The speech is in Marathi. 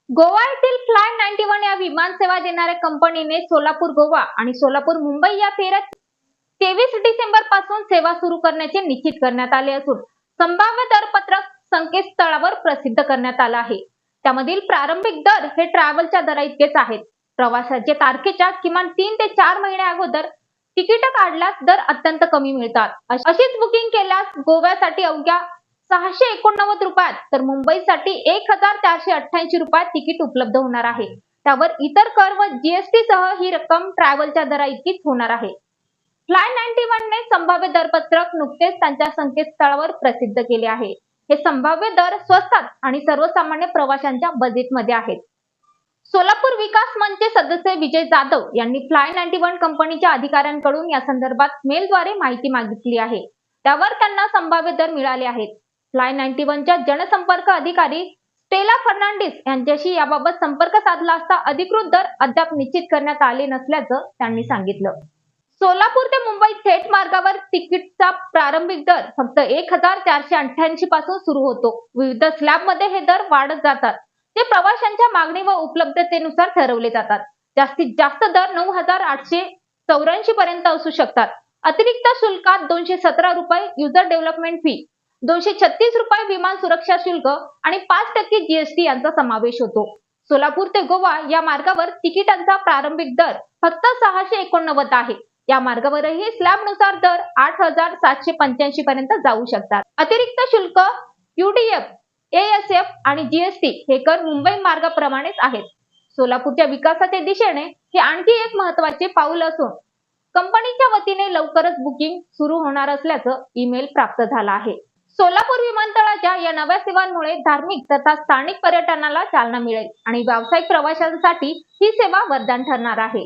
गोवा येथील फ्लाय 91 या विमान सेवा देणाऱ्या कंपनीने सोलापूर गोवा आणि सोलापूर मुंबई या फेऱ्या 23 डिसेंबर पासून सेवा सुरू करण्याचे निश्चित करण्यात आले असून संभाव्य दरपत्रक संकेतस्थळावर प्रसिद्ध करण्यात आलं आहे. त्यामधील प्रारंभिक दर हे ट्रॅव्हलच्या दराइतकेच आहेत. प्रवासाच्या तारखेच्या किमान 3 ते 4 महिने अगोदर तिकीट काढल्यास दर अत्यंत कमी मिळतात. अशीच बुकिंग केल्यास गोव्यासाठी अवघ्या 689 रुपयात तर मुंबईसाठी 1488 रुपयात तिकीट उपलब्ध होणार आहे. त्यावर इतर कर व जीएसटी सह ही रक्कम ट्रॅव्हलच्या दराइतकीच होणार आहे. फ्लाय 91 ने संभाव्य दरपत्रक नुकतेच त्यांच्या संकेतस्थळावर प्रसिद्ध केले आहे. हे संभाव्य दर स्वस्तात आणि सर्वसामान्य प्रवाशांच्या बजेटमध्ये आहेत. सोलापूर विकास मंचचे सदस्य विजय जाधव यांनी फ्लाय 91 कंपनीच्या अधिकाऱ्यांकडून या संदर्भात मेलद्वारे माहिती मागितली आहे. त्यावर त्यांना संभाव्य दर मिळाले आहेत. फ्लाय 91च्या जनसंपर्क अधिकारी स्टेला फर्नांडिस यांच्याशी याबाबत संपर्क साधला असता अधिकृत दर अद्याप निश्चित करण्यात आले नसल्याचं त्यांनी सांगितलं. सोलापूर ते मुंबई थेट मार्गावर तिकीटचा प्रारंभिक दर फक्त 1488 पासून सुरू होतो. विविध स्लॅबमध्ये हे दर वाढत जातात. ते प्रवाशांच्या मागणी व उपलब्धतेनुसार ठरवले जातात. जास्तीत जास्त दर 9884 पर्यंत असू शकतात. अतिरिक्त शुल्कात 217 रुपये युजर डेव्हलपमेंट फी, 236 रुपये विमान सुरक्षा शुल्क आणि 5% जीएसटी यांचा समावेश होतो. सोलापूर ते गोवा या मार्गावर तिकिटांचा प्रारंभिक दर फक्त 689 आहे. या मार्गावरही स्लॅबनुसार दर 8785 पर्यंत जाऊ शकतात. अतिरिक्त शुल्क, यूडीएफ, एएसएफ आणि जीएसटी हे कर मुंबई मार्गाप्रमाणेच आहेत. सोलापूरच्या विकासाच्या दिशेने हे आणखी एक महत्त्वाचे पाऊल असून कंपनीच्या वतीने लवकरच बुकिंग सुरू होणार असल्याचं ईमेल प्राप्त झाला आहे. सोलापूर विमानतळाच्या या नव्या सेवांमुळे धार्मिक तथा स्थानिक पर्यटनाला चालना मिळेल आणि व्यावसायिक प्रवाशांसाठी ही सेवा वरदान ठरणार आहे.